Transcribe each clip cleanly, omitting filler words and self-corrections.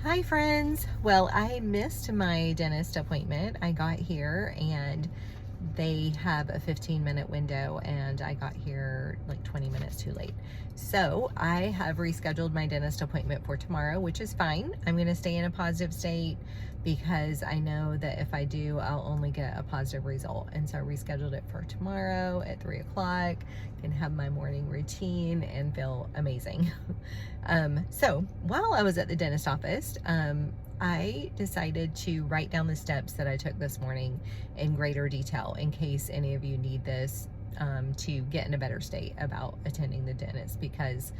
Hi friends. Well, I missed my dentist appointment. I got here and they have a 15-minute window and I got here like 20 minutes too late. So I have rescheduled my dentist appointment for tomorrow, which is fine. I'm going to stay in a positive state because I know that if I do, I'll only get a positive result. And so I rescheduled it for tomorrow at 3 o'clock. Can have my morning routine and feel amazing. So while I was at the dentist office, I decided to write down the steps that I took this morning in greater detail in case any of you need this to get in a better state about attending the dentist, because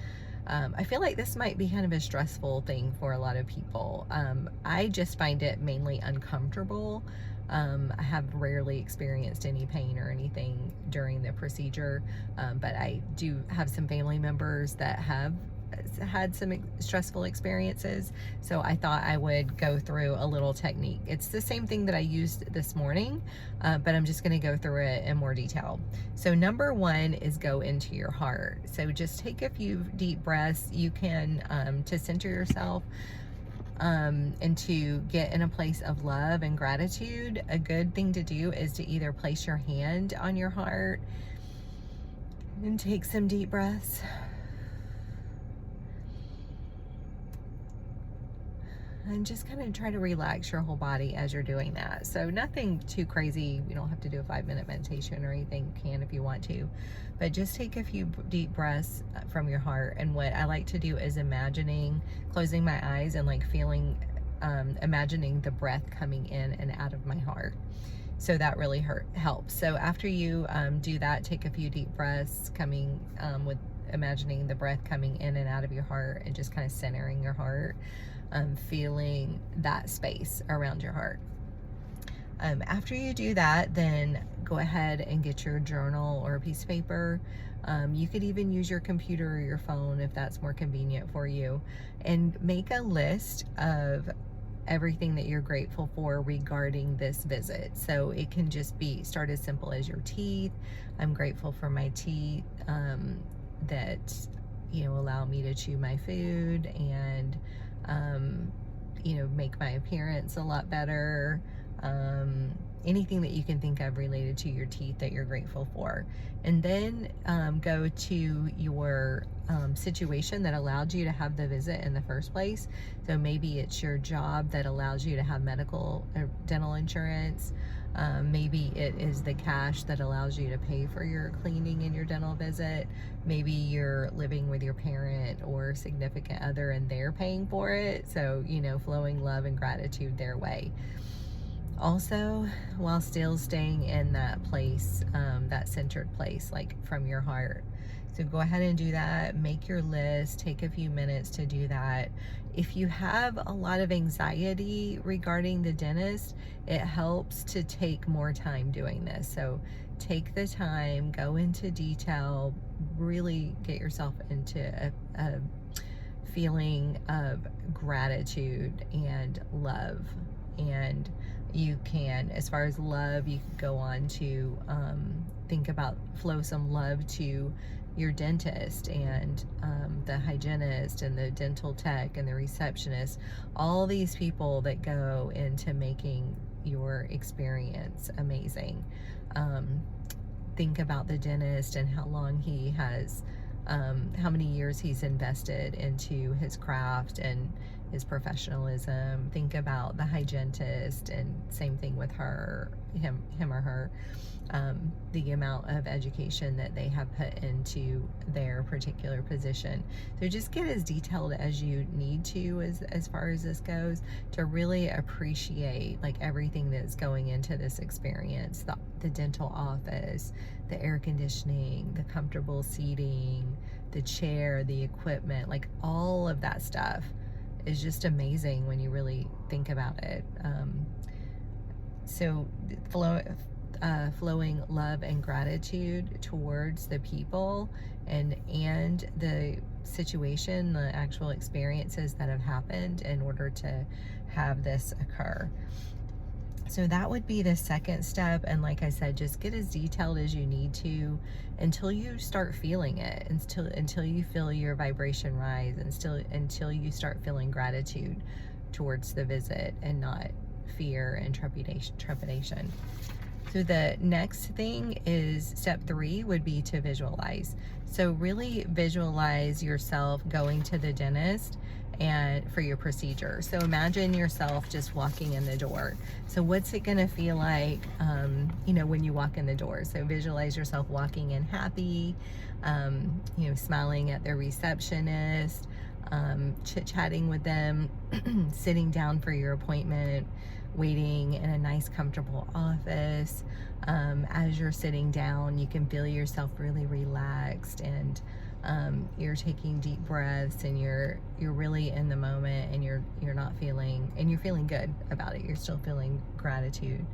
I feel like this might be kind of a stressful thing for a lot of people. I just find it mainly uncomfortable. I have rarely experienced any pain or anything during the procedure, but I do have some family members that have had some stressful experiences, so I thought I would go through a little technique. It's the same thing that I used this morning, but I'm just going to go through it in more detail. So number one is go into your heart. So just take a few deep breaths. You can to center yourself and to get in a place of love and gratitude. A good thing to do is to either place your hand on your heart and take some deep breaths, and just kind of try to relax your whole body as you're doing that. So nothing too crazy. You don't have to do a 5-minute meditation or anything. You can if you want to, but just take a few deep breaths from your heart. And what I like to do is closing my eyes and like feeling, imagining the breath coming in and out of my heart. So that really helps. So after you do that, take a few deep breaths with imagining the breath coming in and out of your heart and just kind of centering your heart, feeling that space around your heart. After you do that, then go ahead and get your journal or a piece of paper. You could even use your computer or your phone if that's more convenient for you, and make a list of everything that you're grateful for regarding this visit. So it can just start as simple as your teeth. I'm grateful for my teeth that allow me to chew my food and make my appearance a lot better. Anything that you can think of related to your teeth that you're grateful for. And then go to your situation that allowed you to have the visit in the first place. So maybe it's your job that allows you to have medical or dental insurance. Maybe it is the cash that allows you to pay for your cleaning and your dental visit. Maybe you're living with your parent or significant other and they're paying for it. So, flowing love and gratitude their way. Also, while still staying in that place, that centered place, like from your heart. So go ahead and do that. Make your list. Take a few minutes to do that. If you have a lot of anxiety regarding the dentist, it helps to take more time doing this. So take the time, go into detail, really get yourself into a feeling of gratitude and love. And you can, as far as love, you can go on to think about, flow some love to your dentist and the hygienist and the dental tech and the receptionist, all these people that go into making your experience amazing. Think about the dentist and how long he has, how many years he's invested into his craft and his professionalism. Think about the hygienist, and same thing with him or her, the amount of education that they have put into their particular position. So just get as detailed as you need to as far as this goes, to really appreciate like everything that's going into this experience. The dental office, the air conditioning, the comfortable seating, the chair, the equipment, like all of that stuff is just amazing when you really think about it. So flowing love and gratitude towards the people and the situation, the actual experiences that have happened in order to have this occur. So that would be the second step. And like I said, just get as detailed as you need to until you start feeling it, until you feel your vibration rise, and until you start feeling gratitude towards the visit and not fear and trepidation. So the next thing is step 3 would be to visualize. So really visualize yourself going to the dentist and for your procedure. So imagine yourself just walking in the door. So what's it gonna feel like, when you walk in the door? So visualize yourself walking in happy, smiling at the receptionist, chit-chatting with them, sitting down for your appointment, waiting in a nice comfortable office. As you're sitting down, you can feel yourself really relaxed, and you're taking deep breaths, and you're really in the moment, and you're feeling good about it. You're still feeling gratitude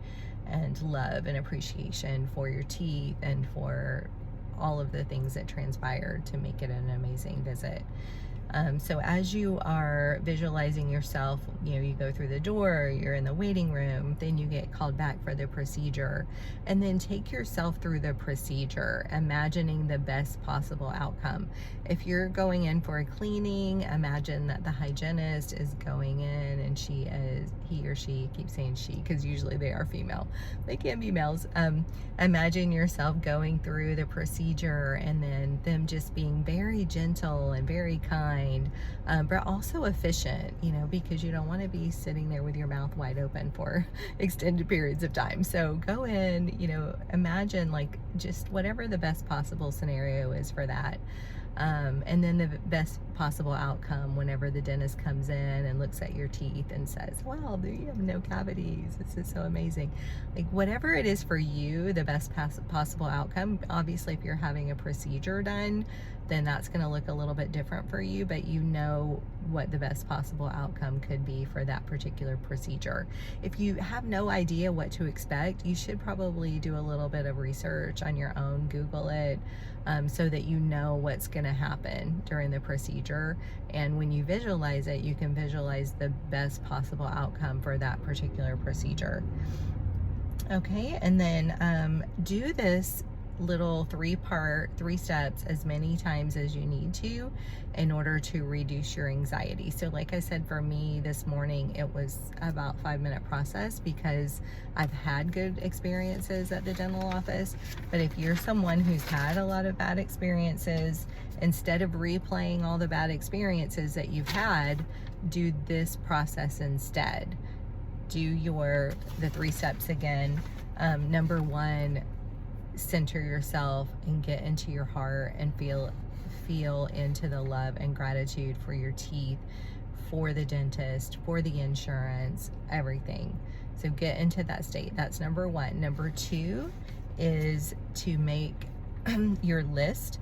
and love and appreciation for your teeth and for all of the things that transpired to make it an amazing visit. So as you are visualizing yourself, you go through the door, you're in the waiting room, then you get called back for the procedure, and then take yourself through the procedure, imagining the best possible outcome. If you're going in for a cleaning, imagine that the hygienist is going in and he or she, keep saying she because usually they are female, they can be males. Imagine yourself going through the procedure and then them just being very gentle and very kind, but also efficient, because you don't want to be sitting there with your mouth wide open for extended periods of time. So go in, imagine like just whatever the best possible scenario is for that. And then the best possible outcome whenever the dentist comes in and looks at your teeth and says, wow, you have no cavities, this is so amazing. Like whatever it is for you, the best possible outcome. Obviously, if you're having a procedure done, then that's going to look a little bit different for you, but you know what the best possible outcome could be for that particular procedure. If you have no idea what to expect, you should probably do a little bit of research on your own, Google it, so that you know what's going to happen during the procedure. And when you visualize it, you can visualize the best possible outcome for that particular procedure. Okay, and then do this little 3 steps as many times as you need to in order to reduce your anxiety. So like I said, for me this morning, it was about 5-minute process because I've had good experiences at the dental office. But if you're someone who's had a lot of bad experiences, instead of replaying all the bad experiences that you've had, do this process instead. Do the 3 steps again. Number 1, center yourself and get into your heart and feel into the love and gratitude for your teeth, for the dentist, for the insurance, everything. So get into that state. That's number 1. Number 2 is to make your list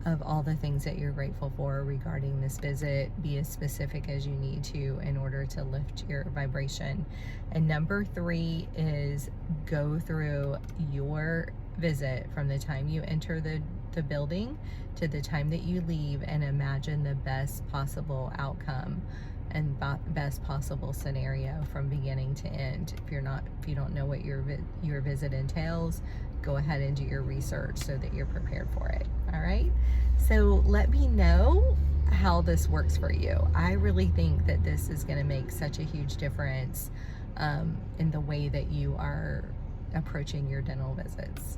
of all the things that you're grateful for regarding this visit. Be as specific as you need to in order to lift your vibration. And number 3 is go through your visit from the time you enter the building to the time that you leave and imagine the best possible outcome and best possible scenario from beginning to end. If you don't know what your visit entails, go ahead and do your research so that you're prepared for it. All right, so let me know how this works for you. I really think that this is going to make such a huge difference in the way that you are approaching your dental visits.